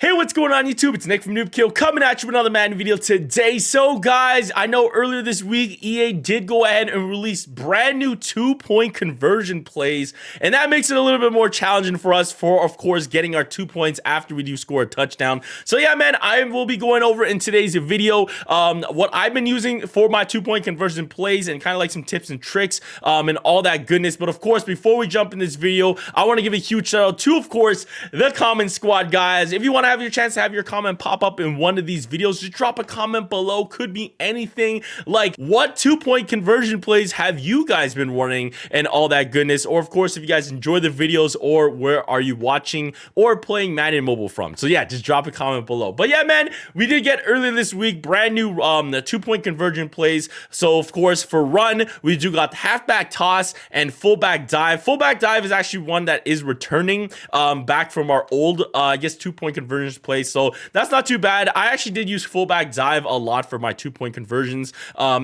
Hey, what's going on YouTube? It's Nick from NoobKill coming at you with another Madden video today. So guys, I know earlier this week EA did go ahead and release brand new 2-point conversion plays, and that makes it a little bit more challenging for us for, of course, getting our 2 points after we do score a touchdown. So yeah, man, I will be going over in today's video what I've been using for my 2-point conversion plays and kind of like some tips and tricks and all that goodness. But of course, before we jump in this video, I want to give a huge shout out to, of course, the comment squad, guys. If you want to have your chance to have your comment pop up in one of these videos, just drop a comment below. Could be anything like what 2-point conversion plays have you guys been running and all that goodness, or of course if you guys enjoy the videos, or where are you watching or playing Madden mobile from. So yeah, just drop a comment below. But yeah, man, we did get earlier this week brand new the 2-point conversion plays. So of course for run, we do got halfback toss and fullback dive. Fullback dive is actually one that is returning back from our old I guess 2-point conversions play. So that's not too bad. I actually did use fullback dive a lot for my 2-point conversions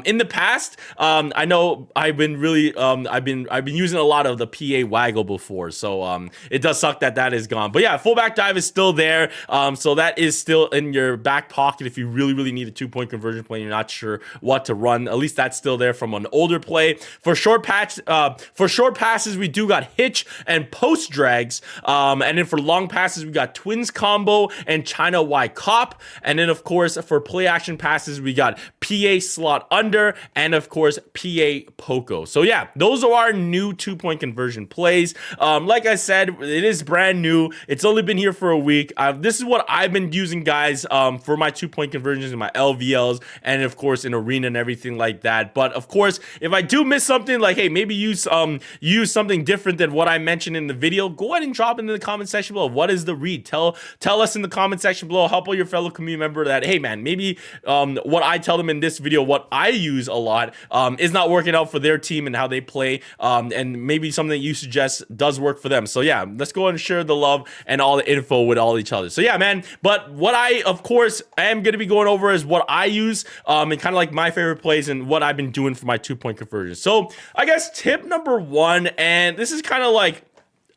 in the past. I know I've been really I've been using a lot of the PA waggle before, so it does suck that that is gone. But yeah, fullback dive is still there, so that is still in your back pocket if you really need a 2-point conversion play and you're not sure what to run. At least that's still there from an older play. For short passes, we do got hitch and post drags, and then for long passes we got twins combo and China Y cop, and then of course for play action passes we got PA slot under and of course PA poco. So yeah, those are our new 2-point conversion plays. Like I said, it is brand new. It's only been here for a week. This is what I've been using, guys, for my 2-point conversions in my LVLs and of course in arena and everything like that. But of course, if I do miss something, like hey, maybe use something different than what I mentioned in the video, go ahead and drop it in the comment section below. What is the read? Tell us in the comment section below. Help out your fellow community member that hey man, maybe what I tell them in this video, what I use a lot, is not working out for their team and how they play, and maybe something that you suggest does work for them. So yeah, let's go and share the love and all the info with all each other. So yeah, man, but what I of course am going to be going over is what I use and kind of like my favorite plays and what I've been doing for my 2-point conversions. So I guess tip number 1, and this is kind of like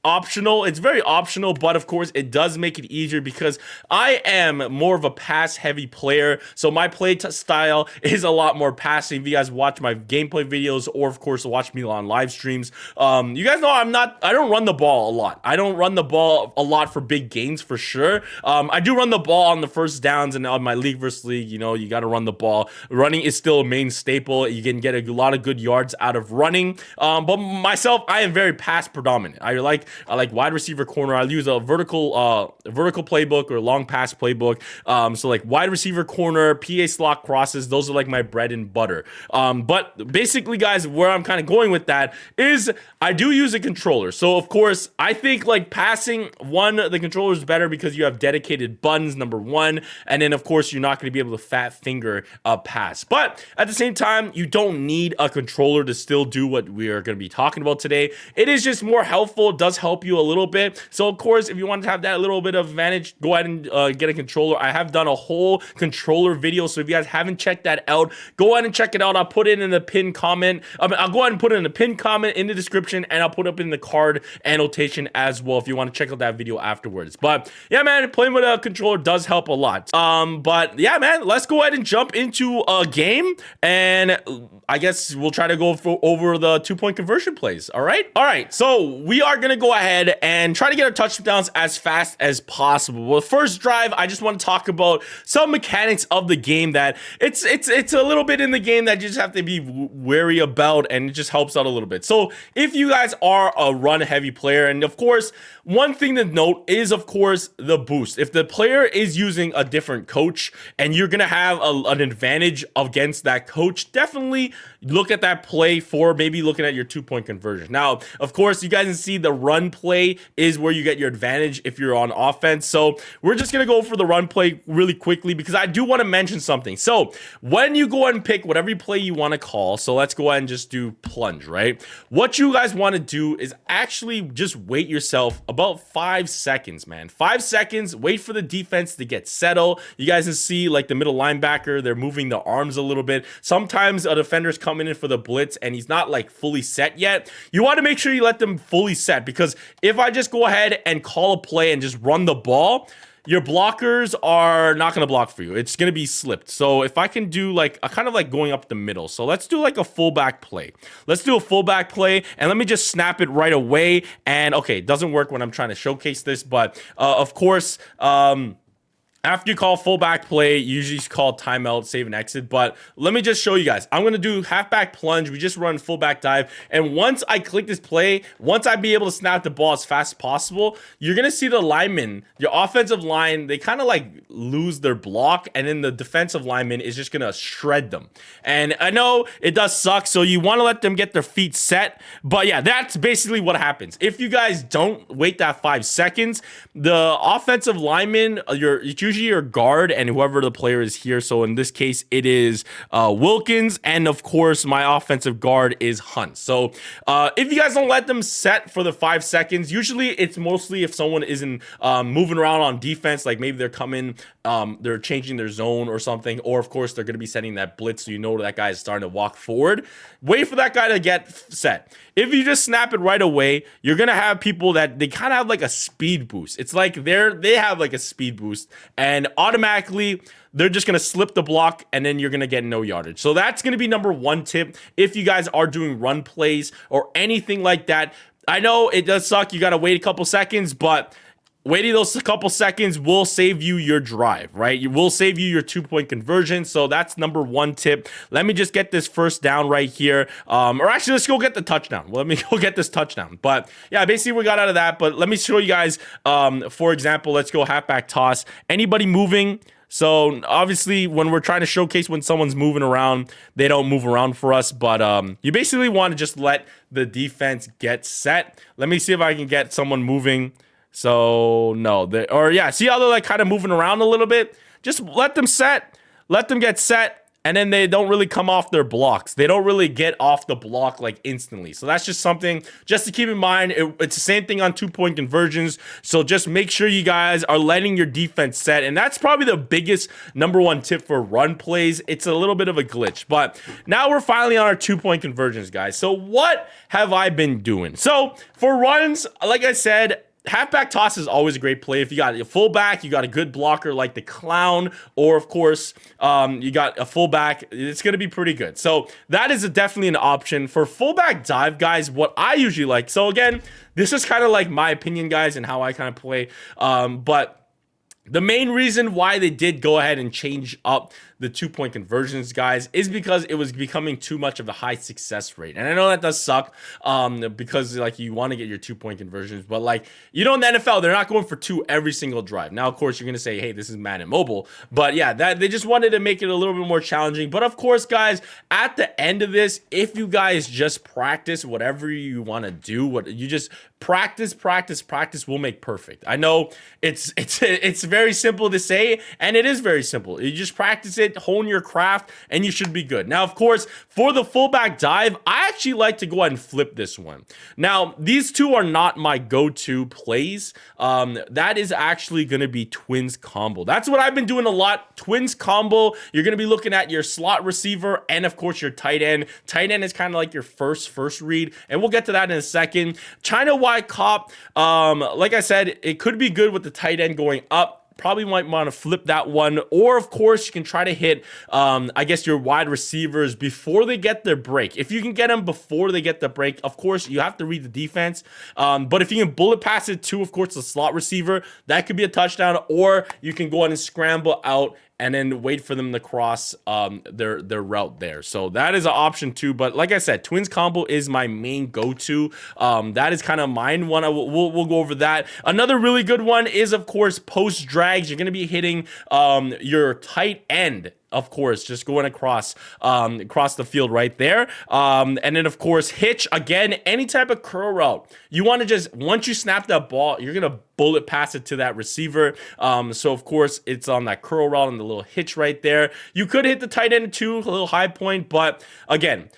optional. It's very optional, but of course it does make it easier because I am more of a pass heavy player, so my play style is a lot more passing. If you guys watch my gameplay videos or of course watch me on live streams, you guys know I don't run the ball a lot. I don't run the ball a lot for big gains for sure. I do run the ball on the first downs and on my league versus league. You know, you got to run the ball. Running is still a main staple. You can get a lot of good yards out of running, but myself, I am very pass predominant. I like wide receiver corner. I use a vertical playbook or long pass playbook. So like wide receiver corner, PA slot crosses, those are like my bread and butter. But basically, guys, where I'm kind of going with that is I do use a controller. So of course, I think like passing, the controller is better because you have dedicated buttons, number 1, and then of course you're not going to be able to fat finger a pass. But at the same time, you don't need a controller to still do what we are going to be talking about today. It is just more helpful. It does help you a little bit. So of course, if you want to have that little bit of advantage, go ahead and get a controller. I have done a whole controller video, so if you guys haven't checked that out, go ahead and check it out. I'll put it in the pinned comment. I'll go ahead and put it in the pinned comment in the description, and I'll put up in the card annotation as well if you want to check out that video afterwards. But yeah, man, playing with a controller does help a lot. But yeah, man, let's go ahead and jump into a game, and I guess we'll try to go over the 2-point conversion plays. All right, so we are gonna go ahead and try to get our touchdowns as fast as possible. Well, first drive, I just want to talk about some mechanics of the game that it's a little bit in the game that you just have to be wary about, and it just helps out a little bit. So if you guys are a run heavy player, and of course one thing to note is of course the boost. If the player is using a different coach and you're gonna have an advantage against that coach, definitely look at that play for maybe looking at your 2-point conversion. Now of course you guys can see the run play is where you get your advantage if you're on offense. So we're just going to go for the run play really quickly because I do want to mention something. So when you go ahead and pick whatever play you want to call, so let's go ahead and just do plunge, right? What you guys want to do is actually just wait yourself about 5 seconds, man. 5 seconds, wait for the defense to get settled. You guys can see like the middle linebacker, they're moving the arms a little bit. Sometimes a defender's coming in for the blitz and he's not like fully set yet. You want to make sure you let them fully set, because if I just go ahead and call a play and just run the ball, your blockers are not going to block for you. It's going to be slipped. So if I can do like a kind of like going up the middle. So let's do like a fullback play. Let's do a fullback play and let me just snap it right away. And okay, it doesn't work when I'm trying to showcase this, but of course, after you call fullback play, usually it's called timeout, save and exit. But let me just show you guys. I'm going to do halfback plunge. We just run fullback dive. And once I click this play, once I be able to snap the ball as fast as possible, you're going to see the linemen, your offensive line, they kind of like lose their block. And then the defensive lineman is just going to shred them. And I know it does suck. So you want to let them get their feet set. But yeah, that's basically what happens. If you guys don't wait that 5 seconds, the offensive lineman, it's usually your guard and whoever the player is here. So in this case, it is Wilkins, and of course, my offensive guard is Hunt. So if you guys don't let them set for the 5 seconds, usually it's mostly if someone isn't moving around on defense, like maybe they're coming, they're changing their zone or something, or of course they're going to be setting that blitz, so you know that guy is starting to walk forward. Wait for that guy to get set. If you just snap it right away, you're going to have people that they kind of have like a speed boost. It's like they have like a speed boost, and automatically they're just going to slip the block, and then you're going to get no yardage. So that's going to be number 1 tip if you guys are doing run plays or anything like that. I know it does suck. You got to wait a couple seconds, but waiting those couple seconds will save you your drive, right? It will save you your 2-point conversion. So that's number 1 tip. Let me just get this first down right here. Or actually, let's go get the touchdown. Let me go get this touchdown. But yeah, basically we got out of that. But let me show you guys, for example, let's go halfback toss. Anybody moving? So obviously when we're trying to showcase when someone's moving around, they don't move around for us. But you basically want to just let the defense get set. Let me see if I can get someone moving. So no, see how they're like kind of moving around a little bit? Just let them set, let them get set, and then they don't really come off their blocks. They don't really get off the block like instantly. So that's just something just to keep in mind. It's the same thing on 2-point conversions. So just make sure you guys are letting your defense set. And that's probably the biggest number 1 tip for run plays. It's a little bit of a glitch. But now we're finally on our 2-point conversions, guys. So what have I been doing? So for runs, like I said, halfback toss is always a great play. If you got a fullback, you got a good blocker like the clown, or of course, you got a fullback, it's going to be pretty good. So that is definitely an option. For fullback dive, guys, what I usually like, so again, this is kind of like my opinion, guys, and how I kind of play, but the main reason why they did go ahead and change up the 2-point conversions, guys, is because it was becoming too much of a high success rate. And I know that does suck because like you want to get your 2-point conversions, but like, you know, in the NFL, they're not going for 2 every single drive. Now, of course, you're going to say, hey, this is Madden Mobile. But yeah, that they just wanted to make it a little bit more challenging. But of course, guys, at the end of this, if you guys just practice whatever you want to do, what you just practice will make perfect. I know it's very simple to say, and it is very simple. You just practice it, hone your craft, and you should be good. Now, of course, for the fullback dive, I actually like to go ahead and flip this one. Now, these two are not my go-to plays. That is actually going to be twins combo. That's what I've been doing a lot. Twins combo, you're going to be looking at your slot receiver and, of course, your tight end. Tight end is kind of like your first read, and we'll get to that in a second. China wide cop, like I said, it could be good with the tight end going up. Probably might want to flip that one, or of course you can try to hit I guess your wide receivers before they get their break. If you can get them before they get the break, of course you have to read the defense, but if you can bullet pass it to, of course, the slot receiver, that could be a touchdown. Or you can go on and scramble out and then wait for them to cross their route there. So that is an option too. But like I said, twins combo is my main go-to. That is kind of mine one. We'll go over that. Another really good one is, of course, post drags. You're going to be hitting your tight end, of course, just going across the field right there. And then, of course, hitch. Again, any type of curl route. You want to just, once you snap that ball, you're going to bullet pass it to that receiver. So, of course, it's on that curl route and the little hitch right there. You could hit the tight end too, a little high point. But, again,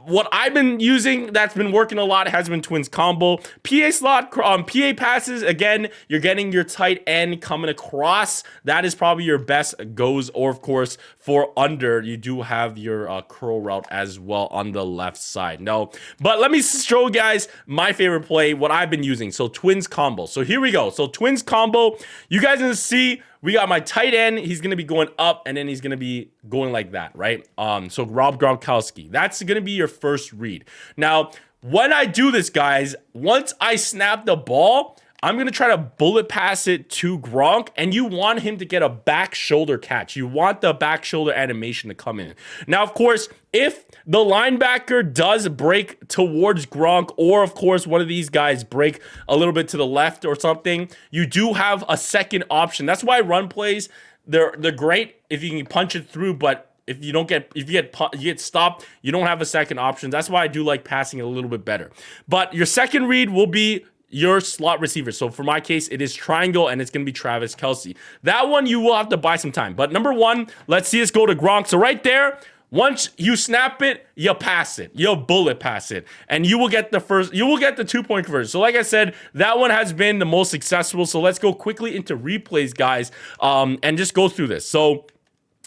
what I've been using that's been working a lot has been twins combo. PA slot, PA passes, again, you're getting your tight end coming across. That is probably your best goes, or of course, for under, you do have your curl route as well on the left side. No, but let me show you guys my favorite play, what I've been using. So twins combo. So here we go. So twins combo, you guys gonna see, we got my tight end. He's going to be going up, and then he's going to be going like that, right? So Rob Gronkowski. That's going to be your first read. Now, when I do this, guys, once I snap the ball, I'm going to try to bullet pass it to Gronk, and you want him to get a back shoulder catch. You want the back shoulder animation to come in. Now, of course, if the linebacker does break towards Gronk, or of course, one of these guys break a little bit to the left or something, you do have a second option. That's why run plays, they're great if you can punch it through, but if you get stopped, you don't have a second option. That's why I do like passing it a little bit better. But your second read will be your slot receiver. So for my case, it is triangle, and it's going to be Travis Kelce. That one you will have to buy some time. But number one, let's see us go to Gronk. So right there, once you snap it, you pass it, you bullet pass it, and you will get the 2-point conversion. So like I said, that one has been the most successful. So let's go quickly into replays, guys, and just go through this. So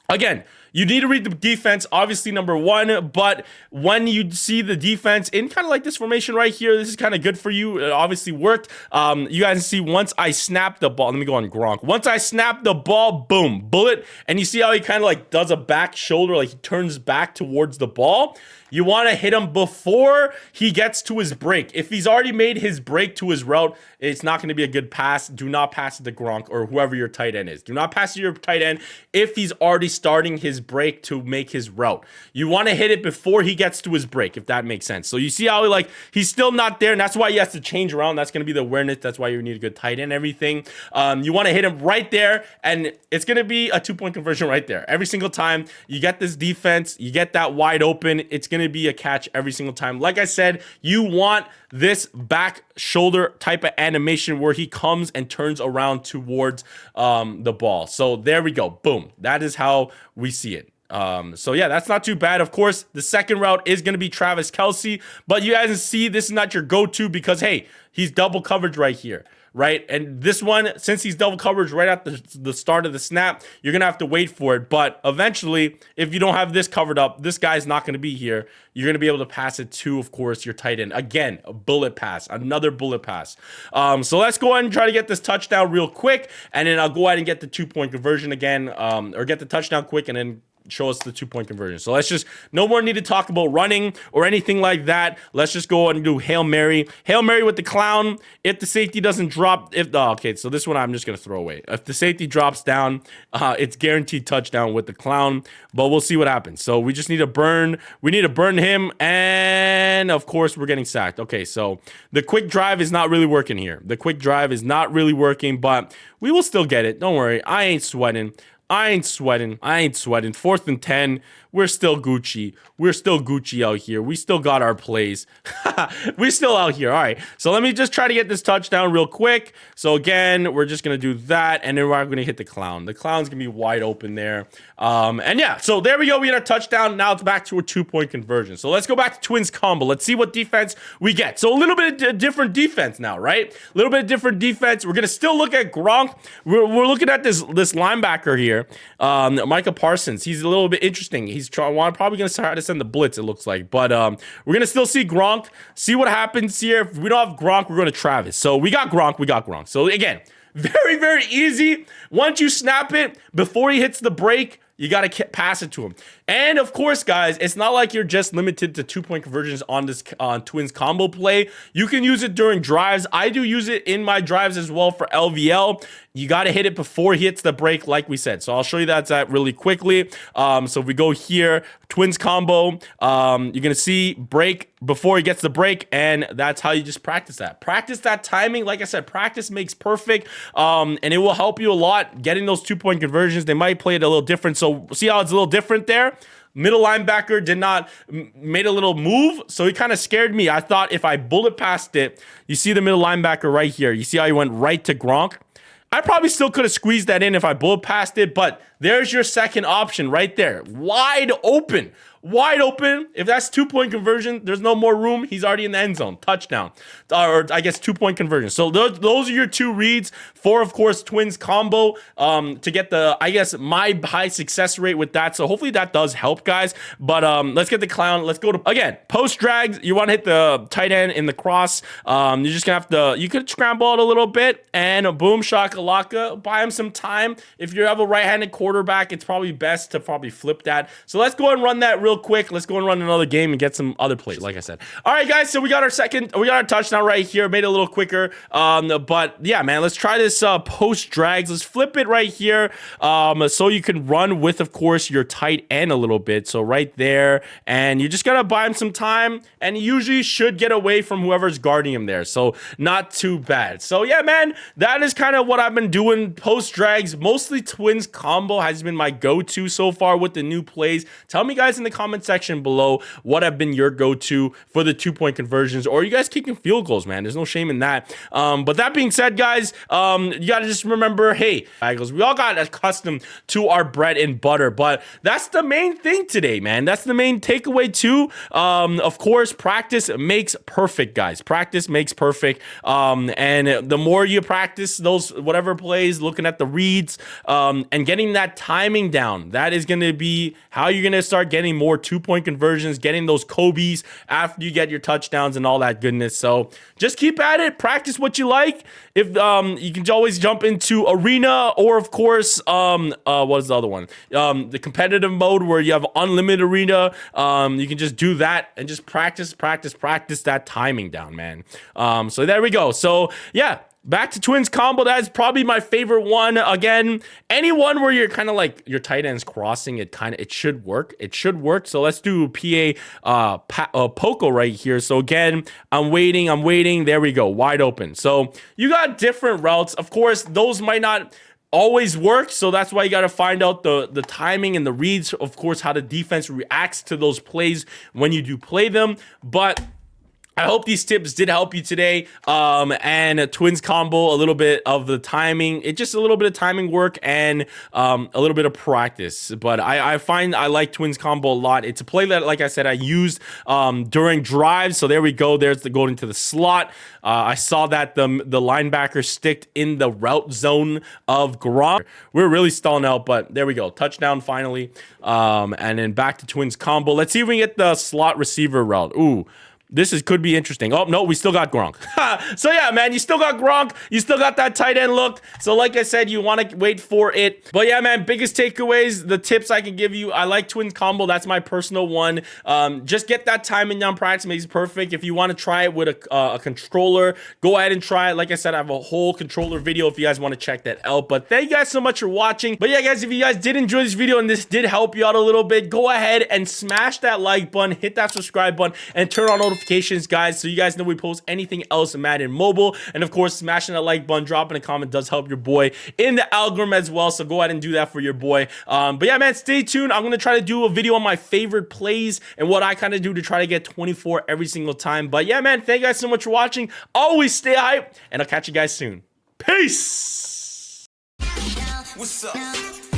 again, you need to read the defense, obviously, number one, but when you see the defense in kind of like this formation right here, this is kind of good for you. It obviously worked. You guys see once I snap the ball, let me go on Gronk. Once I snap the ball, boom, bullet, and you see how he kind of like does a back shoulder, like he turns back towards the ball. You want to hit him before he gets to his break. If he's already made his break to his route, it's not going to be a good pass. Do not pass it to Gronk or whoever your tight end is. Do not pass it to your tight end if he's already starting his break to make his route. You want to hit it before he gets to his break, if that makes sense. So you see how he's still not there, and that's why he has to change around. That's going to be the awareness. That's why you need a good tight end and everything. You want to hit him right there, and it's going to be a 2-point conversion right there. Every single time you get this defense, you get that wide open, it's going to be a catch every single time. Like I said, you want this back shoulder type of animation where he comes and turns around towards the ball. So there we go. Boom. That is how we see it. So yeah, that's not too bad. Of course, the second route is going to be Travis Kelce, but you guys see this is not your go-to because, hey, he's double coverage right here. Right? And this one, since he's double coverage right at the start of the snap, you're going to have to wait for it. But eventually, if you don't have this covered up, this guy's not going to be here. You're going to be able to pass it to, of course, your tight end. Again, a bullet pass, another bullet pass. So let's go ahead and try to get this touchdown real quick. And then I'll go ahead and get the 2-point conversion again, or get the touchdown quick and then show us the 2-point conversion. So let's just, no more need to talk about running or anything like that. Let's just go and do Hail Mary. Hail Mary with the clown. If the safety doesn't drop, okay, so this one I'm just going to throw away. If the safety drops down, it's guaranteed touchdown with the clown, but we'll see what happens. So we just need to burn. We need to burn him, and of course, we're getting sacked. Okay, so the quick drive is not really working here. The quick drive is not really working, but we will still get it. Don't worry. I ain't sweating. 4th and 10. We're still Gucci. We're still Gucci out here. We still got our plays. We're still out here. All right. So let me just try to get this touchdown real quick. So again, we're just going to do that. And then we're going to hit the clown. The clown's going to be wide open there. And yeah, so there we go. We had our touchdown. Now it's back to a 2-point conversion. So let's go back to twins combo. Let's see what defense we get. So a little bit of different defense now, right? A little bit of different defense. We're going to still look at Gronk. We're looking at this linebacker here, Micah Parsons. He's a little bit interesting. He's probably going to try to send the blitz, it looks like. But we're going to still see Gronk. See what happens here. If we don't have Gronk, we're going to Travis. So we got Gronk. So again, very, very easy. Once you snap it, before he hits the break, you got to pass it to him. And of course, guys, it's not like you're just limited to 2-point conversions on this twins combo play. You can use it during drives. I do use it in my drives as well for LVL. You got to hit it before he hits the break, like we said. So I'll show you that really quickly. So if we go here, twins combo, you're going to see break before he gets the break, and that's how you just practice that. Practice that timing. Like I said, practice makes perfect, and it will help you a lot getting those 2-point conversions. They might play it a little different. So see how it's a little different there? Middle linebacker made a little move, so he kind of scared me. I thought if I bullet passed it, you see the middle linebacker right here. You see how he went right to Gronk? I probably still could have squeezed that in if I bullet passed it, but there's your second option right there. Wide open. wide open. If that's 2-point conversion, there's no more room. He's already in the end zone. Touchdown. Or I guess 2-point conversion. So those are your 2 reads for, of course, Twins combo to get the, I guess, my high success rate with that. So hopefully that does help, guys. But let's get the clown. Let's go to, again, post drags. You want to hit the tight end in the cross. You're just going to have to, you could scramble it a little bit and boom, shakalaka. Buy him some time. If you have a right-handed quarterback, it's probably best to probably flip that. So let's go and run that real quick. Let's go and run another game and get some other plays, like I said. All right, guys, so we got our touchdown right here. Made it a little quicker. But yeah, man, let's try this post drags. Let's flip it right here. So you can run with, of course, your tight end a little bit. So right there, and you just gotta buy him some time, and he usually should get away from whoever's guarding him there. So not too bad. So yeah, man, that is kind of what I've been doing post drags. Mostly Twins combo has been my go-to so far with the new plays. Tell me, guys, in the comment section below what have been your go-to for the 2-point conversions, or you guys kicking field goals, man. There's no shame in that. But that being said, guys, you gotta just remember, hey, we all got accustomed to our bread and butter, but that's the main thing today, man. That's the main takeaway too. Of course, practice makes perfect, guys. Practice makes perfect. And the more you practice those whatever plays, looking at the reads, and getting that timing down, that is going to be how you're going to start getting more 2-point conversions, getting those Kobe's after you get your touchdowns and all that goodness. So just keep at it. Practice what you like. If you can always jump into arena, or of course, what is the other one? The competitive mode where you have unlimited arena. You can just do that and just practice that timing down, man. So there we go. So yeah, back to Twins combo. That is probably my favorite one. Again, anyone where you're kind of like your tight ends crossing, it should work. It should work. So let's do Poco right here. So again, I'm waiting. There we go. Wide open. So you got different routes. Of course, those might not always work, so that's why you got to find out the timing and the reads, of course, how the defense reacts to those plays when you do play them. But I hope these tips did help you today. And a Twins combo, a little bit of the timing, just a little bit of timing work and a little bit of practice. But I find I like Twins combo a lot. It's a play that, like I said, I used during drives. So there we go. There's the going into the slot. I saw that the linebacker sticked in the route zone of Gronk. We're really stalling out, but there we go. Touchdown finally. And then back to Twins combo. Let's see if we can get the slot receiver route. Ooh. This could be interesting. Oh, no, we still got Gronk. So, yeah, man, you still got Gronk. You still got that tight end look. So, like I said, you want to wait for it. But, yeah, man, biggest takeaways, the tips I can give you. I like Twins combo. That's my personal one. Just get that timing down. Practice makes it perfect. If you want to try it with a controller, go ahead and try it. Like I said, I have a whole controller video if you guys want to check that out. But thank you guys so much for watching. But, yeah, guys, if you guys did enjoy this video and this did help you out a little bit, go ahead and smash that like button, hit that subscribe button, and turn on notifications, guys, so you guys know we post anything else in Madden Mobile. And of course, smashing that like button, dropping a comment does help your boy in the algorithm as well, so go ahead and do that for your boy. But yeah, man, stay tuned. I'm gonna try to do a video on my favorite plays and what I kind of do to try to get 24 every single time. But yeah, man, thank you guys so much for watching. Always stay hype, and I'll catch you guys soon. Peace. What's up?